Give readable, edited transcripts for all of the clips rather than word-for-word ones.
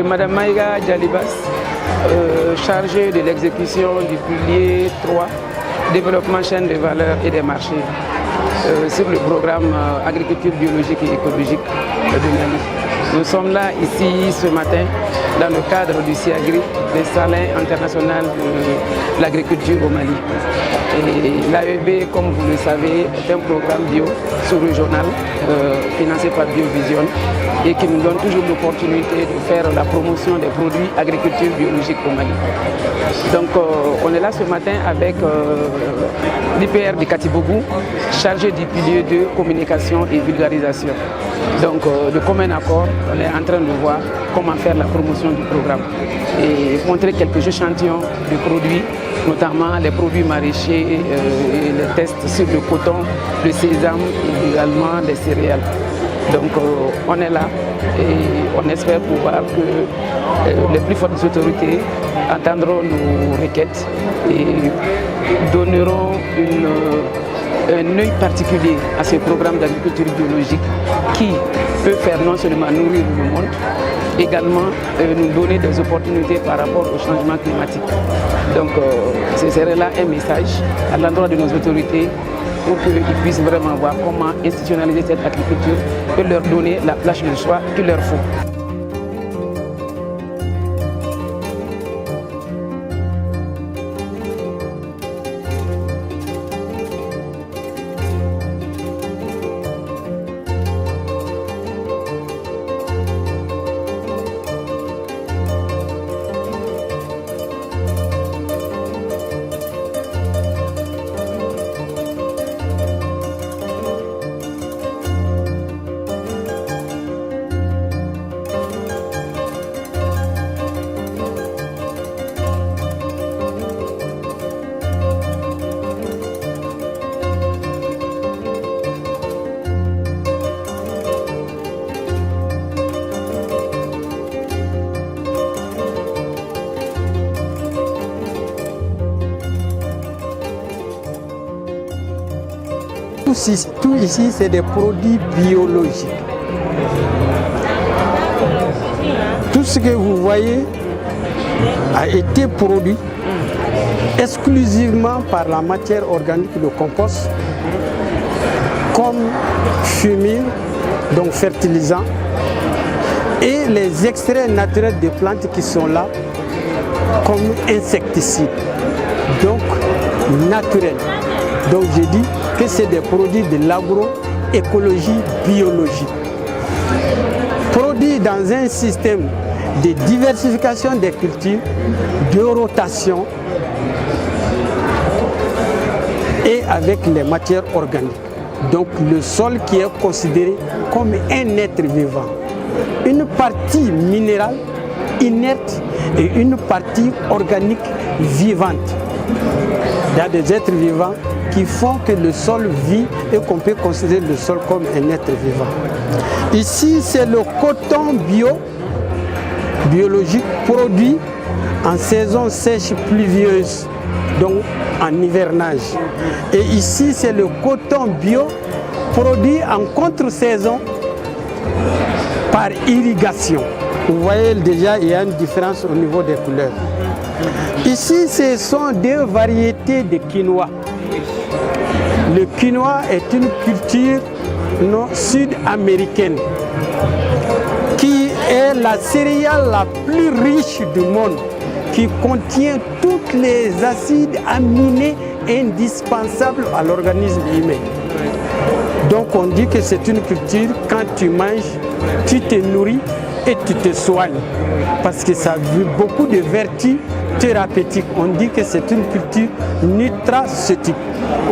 Madame Maïga Djalibas, chargée de l'exécution du pilier 3, développement chaîne de valeur et des marchés, sur le programme agriculture biologique et écologique de Mali. Nous sommes là ici ce matin dans le cadre du CIAGRI, le Salon international de l'agriculture au Mali. L'AEB, comme vous le savez, est un programme bio sous-régional financé par Biovision et qui nous donne toujours l'opportunité de faire la promotion des produits agriculture biologique au Mali. Donc on est là ce matin avec l'IPR de Katibougou, chargé du pilier de communication et vulgarisation. Donc de commun accord, on est en train de voir comment faire la promotion du programme et montrer quelques échantillons de produits, notamment les produits maraîchers et les tests sur le coton, le sésame et également les céréales. Donc on est là et on espère pouvoir que les plus fortes autorités entendront nos requêtes et donneront un œil particulier à ce programme d'agriculture biologique qui peut faire non seulement nourrir le monde, également nous donner des opportunités par rapport au changement climatique. Donc ce serait là un message à l'endroit de nos autorités pour qu'ils puissent vraiment voir comment institutionnaliser cette agriculture et leur donner la place de choix qu'il leur faut. Tout ici, c'est des produits biologiques. Tout ce que vous voyez a été produit exclusivement par la matière organique, le compost, comme fumier, donc fertilisant, et les extraits naturels des plantes qui sont là comme insecticides, donc naturels. Donc je dis que c'est des produits de l'agroécologie biologique. Produits dans un système de diversification des cultures, de rotation et avec les matières organiques. Donc le sol qui est considéré comme un être vivant. Une partie minérale, inerte et une partie organique vivante. Il y a des êtres vivants qui font que le sol vit et qu'on peut considérer le sol comme un être vivant. Ici, c'est le coton biologique produit en saison sèche pluvieuse, donc en hivernage. Et ici, c'est le coton bio produit en contre-saison par irrigation. Vous voyez déjà, il y a une différence au niveau des couleurs. Ici, ce sont deux variétés de quinoa. Le quinoa est une culture sud-américaine qui est la céréale la plus riche du monde, qui contient tous les acides aminés indispensables à l'organisme humain. Donc on dit que c'est une culture, quand tu manges, tu te nourris et tu te soignes, parce que ça a beaucoup de vertus thérapeutiques. On dit que c'est une culture nutraceutique.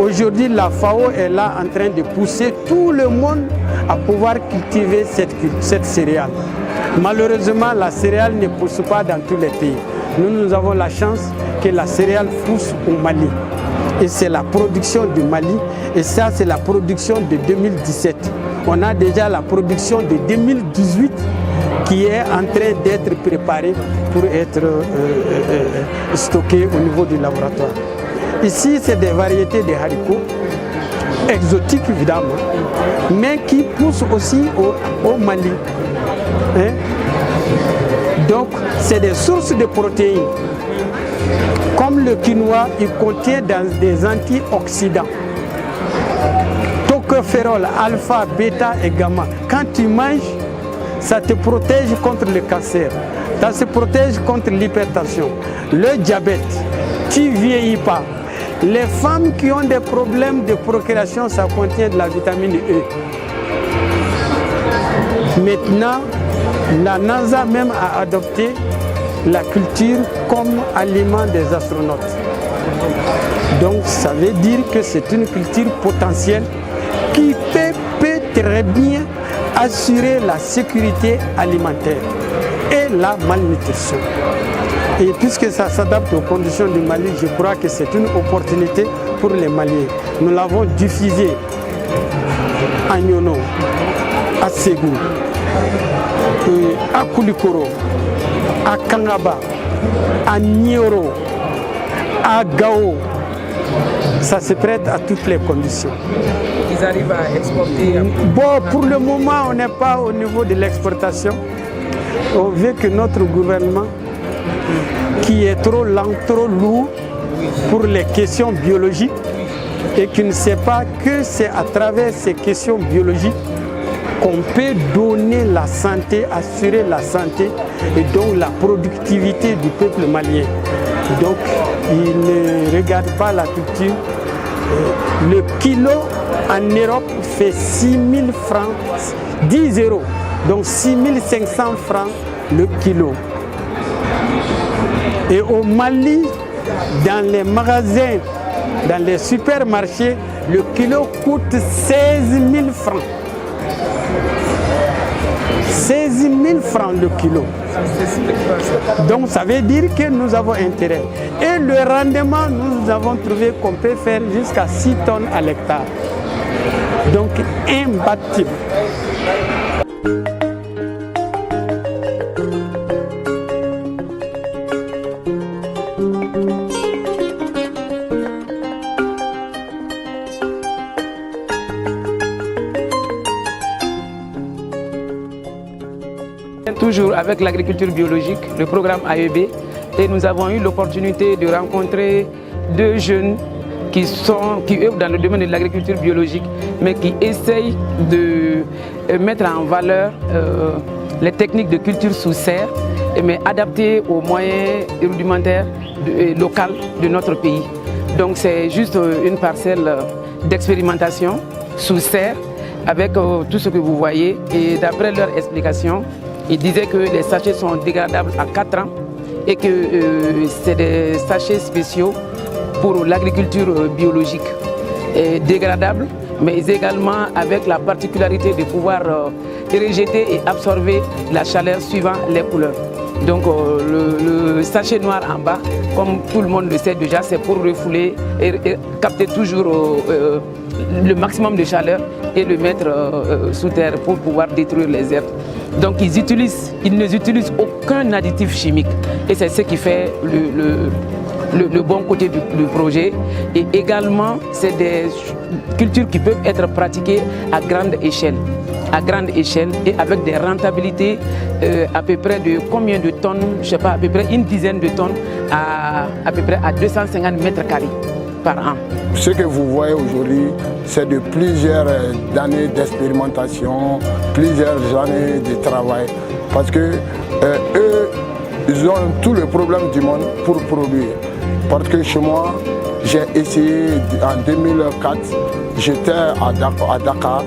Aujourd'hui, la FAO est là en train de pousser tout le monde à pouvoir cultiver cette céréale. Malheureusement, la céréale ne pousse pas dans tous les pays. Nous avons la chance que la céréale pousse au Mali. Et c'est la production du Mali. Et ça, c'est la production de 2017. On a déjà la production de 2018 qui est en train d'être préparée pour être stockée au niveau du laboratoire. Ici, c'est des variétés de haricots, exotiques évidemment, mais qui poussent aussi au Mali. Donc, c'est des sources de protéines. Comme le quinoa, il contient des antioxydants. Tocopherol, alpha, bêta et gamma. Quand tu manges, ça te protège contre le cancer. Ça se protège contre l'hypertension, le diabète. Tu ne vieillis pas. Les femmes qui ont des problèmes de procréation, ça contient de la vitamine E. Maintenant, la NASA même a adopté la culture comme aliment des astronautes. Donc ça veut dire que c'est une culture potentielle qui peut très bien assurer la sécurité alimentaire et la malnutrition. Et puisque ça s'adapte aux conditions du Mali, je crois que c'est une opportunité pour les Maliens. Nous l'avons diffusé à Nyono, à Ségou, à Koulikoro, à Kangaba, à Nioro, à Gao. Ça se prête à toutes les conditions. Ils arrivent à exporter? Bon, pour le moment, on n'est pas au niveau de l'exportation. On veut que notre gouvernement, qui est trop lent, trop lourd pour les questions biologiques, et qui ne sait pas que c'est à travers ces questions biologiques qu'on peut donner la santé, assurer la santé et donc la productivité du peuple malien. Donc, il ne regarde pas la culture. Le kilo en Europe fait 6 000 francs, 10 euros, donc 6 500 francs le kilo. Et au Mali, dans les magasins, dans les supermarchés, le kilo coûte 16 000 francs. 16 000 francs le kilo. Donc ça veut dire que nous avons intérêt. Et le rendement, nous avons trouvé qu'on peut faire jusqu'à 6 tonnes à l'hectare. Donc imbattable. Toujours avec l'agriculture biologique, le programme AEB, et nous avons eu l'opportunité de rencontrer deux jeunes qui œuvrent dans le domaine de l'agriculture biologique, mais qui essayent de mettre en valeur les techniques de culture sous serre, mais adaptées aux moyens rudimentaires locaux de notre pays. Donc c'est juste une parcelle d'expérimentation sous serre avec tout ce que vous voyez, et d'après leur explication, ils disaient que les sachets sont dégradables à 4 ans et que c'est des sachets spéciaux pour l'agriculture biologique. Et dégradables, mais également avec la particularité de pouvoir rejeter et absorber la chaleur suivant les couleurs. Donc le sachet noir en bas, comme tout le monde le sait déjà, c'est pour refouler et capter toujours le maximum de chaleur et le mettre sous terre pour pouvoir détruire les herbes. Donc ils n'utilisent aucun additif chimique, et c'est ce qui fait le bon côté du projet. Et également, c'est des cultures qui peuvent être pratiquées à grande échelle et avec des rentabilités à peu près de combien de tonnes, je ne sais pas, à peu près une dizaine de tonnes à peu près à 250 mètres carrés par an. Ce que vous voyez aujourd'hui, c'est de plusieurs années d'expérimentation, plusieurs années de travail, parce que eux, ils ont tout le problème du monde pour produire. Parce que chez moi, j'ai essayé en 2004, j'étais à Dakar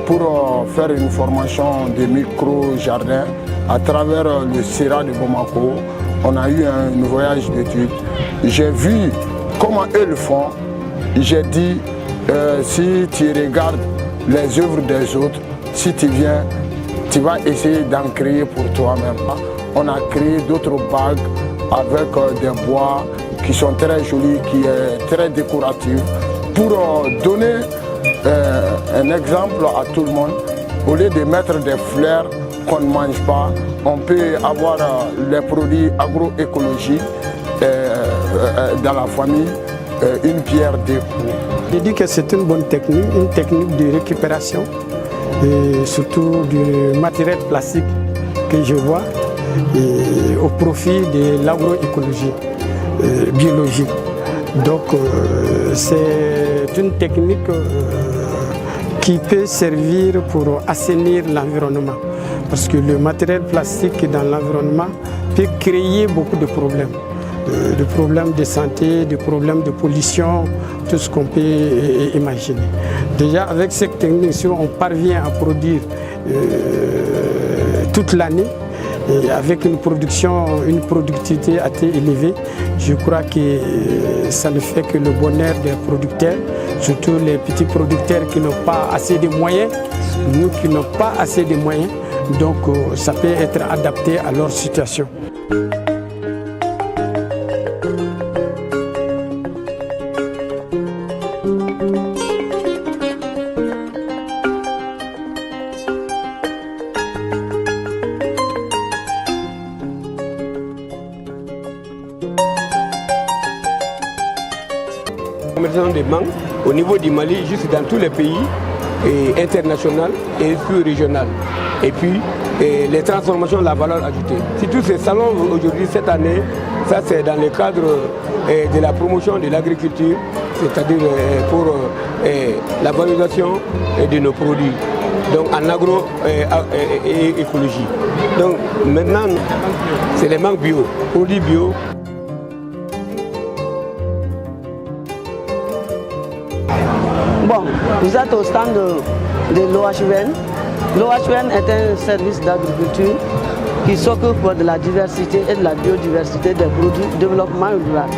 pour faire une formation de micro-jardin à travers le CERA de Bamako. On a eu un voyage d'études. J'ai vu comment eux le font. J'ai dit, si tu regardes les œuvres des autres, si tu viens, tu vas essayer d'en créer pour toi-même. On a créé d'autres bagues avec des bois qui sont très jolis, qui sont très décoratifs, pour donner un exemple à tout le monde. Au lieu de mettre des fleurs qu'on ne mange pas, on peut avoir les produits agroécologiques dans la famille, une pierre d'époux. Je dis que c'est une bonne technique, une technique de récupération, et surtout du matériel plastique que je vois. au profit de l'agroécologie biologique. Donc c'est une technique qui peut servir pour assainir l'environnement. Parce que le matériel plastique dans l'environnement peut créer beaucoup de problèmes de santé, de problèmes de pollution, tout ce qu'on peut imaginer. Déjà avec cette technique, si on parvient à produire toute l'année, et avec une productivité assez élevée, je crois que ça ne fait que le bonheur des producteurs, surtout les petits producteurs qui n'ont pas assez de moyens, nous qui n'avons pas assez de moyens, donc ça peut être adapté à leur situation. Des mangues au niveau du Mali, juste dans tous les pays internationaux et sous-régionaux. Et puis les transformations de la valeur ajoutée. Si tous ces salons aujourd'hui, cette année, ça c'est dans le cadre de la promotion de l'agriculture, c'est-à-dire pour la valorisation de nos produits, donc en agroécologie. Donc maintenant, c'est les mangues bio, produits bio. Bon, vous êtes au stand de l'OHVN. L'OHVN est un service d'agriculture qui s'occupe de la diversité et de la biodiversité des produits de développement rural.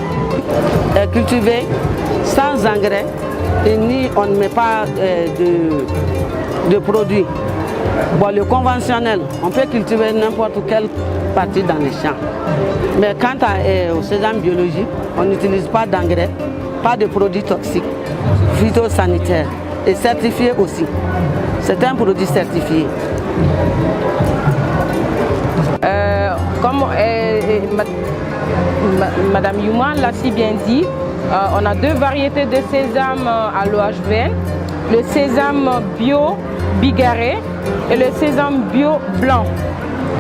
Est cultivé sans engrais et ni on ne met pas de produits. Bon, le conventionnel, on peut cultiver n'importe quelle partie dans les champs. Mais quant au sésame biologique, on n'utilise pas d'engrais, pas de produits toxiques, phytosanitaires et certifiés aussi. C'est un produit certifié. Comme Madame Youma l'a si bien dit, on a deux variétés de sésame à l'OHVN. Le sésame bio bigarré et le sésame bio blanc.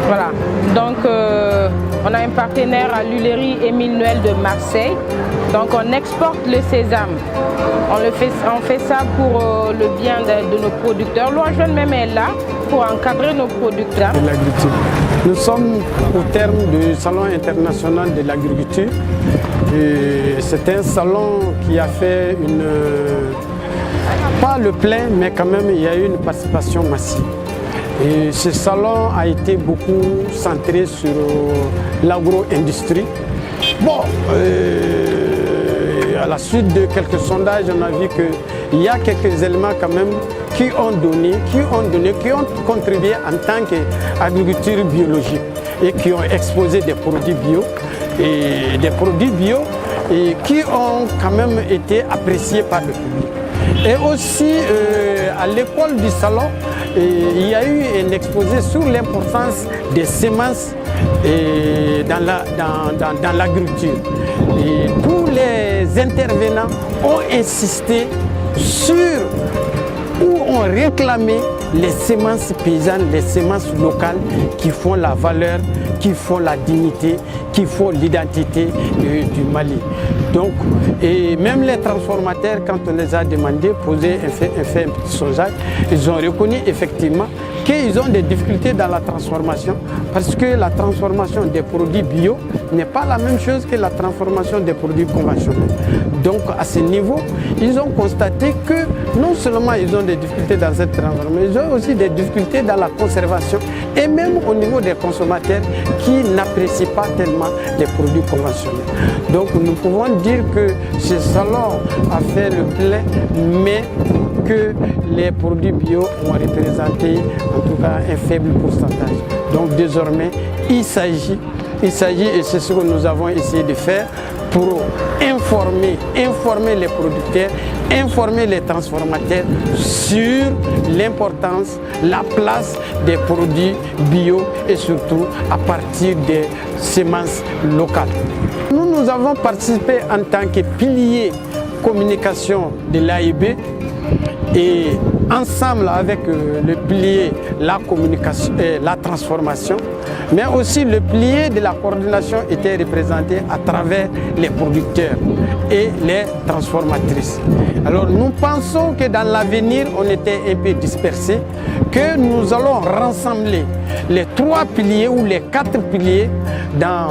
Voilà. Donc on a un partenaire à l'huilerie Émile Noël de Marseille. Donc on exporte le sésame. On fait ça pour le bien de nos producteurs. L'OHVN même est là pour encadrer nos producteurs. Nous sommes au terme du Salon international de l'agriculture. C'est un salon qui a fait pas le plein, mais quand même il y a eu une participation massive. Et ce salon a été beaucoup centré sur l'agro-industrie. Bon, à la suite de quelques sondages, on a vu qu'il y a quelques éléments quand même qui ont contribué en tant qu'agriculture biologique et qui ont exposé des produits bio et qui ont quand même été appréciés par le public. Et aussi à l'école du salon, il y a eu un exposé sur l'importance des semences dans l'agriculture. Et tous les intervenants ont insisté sur où on réclamait les semences paysannes, les semences locales qui font la valeur, qui font la dignité, qui font l'identité du Mali. Donc, et même les transformateurs, quand on les a demandé, fait un petit sondage, ils ont reconnu effectivement qu'ils ont des difficultés dans la transformation parce que la transformation des produits bio n'est pas la même chose que la transformation des produits conventionnels. Donc à ce niveau, ils ont constaté que non seulement ils ont des difficultés dans cette transformation, ils ont aussi des difficultés dans la conservation et même au niveau des consommateurs qui n'apprécient pas tellement les produits conventionnels. Donc nous pouvons dire que ce salon a fait le plein, mais que les produits bio ont représenté en tout cas un faible pourcentage. Donc désormais, il s'agit, et c'est ce que nous avons essayé de faire pour informer les producteurs, informer les transformateurs sur l'importance, la place des produits bio et surtout à partir des semences locales. Nous avons participé en tant que pilier communication de l'AIB et ensemble avec le pilier la communication et la transformation, mais aussi le pilier de la coordination était représenté à travers les producteurs et les transformatrices. Alors nous pensons que dans l'avenir, on était un peu dispersés, que nous allons rassembler les 3 piliers ou les 4 piliers dans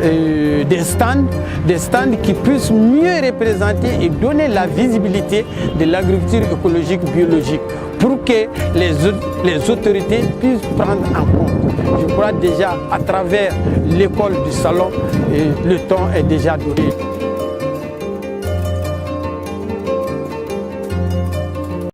des stands qui puissent mieux représenter et donner la visibilité de l'agriculture écologique biologique pour que les autorités puissent prendre en compte. Je crois déjà à travers l'école du salon, le temps est déjà donné.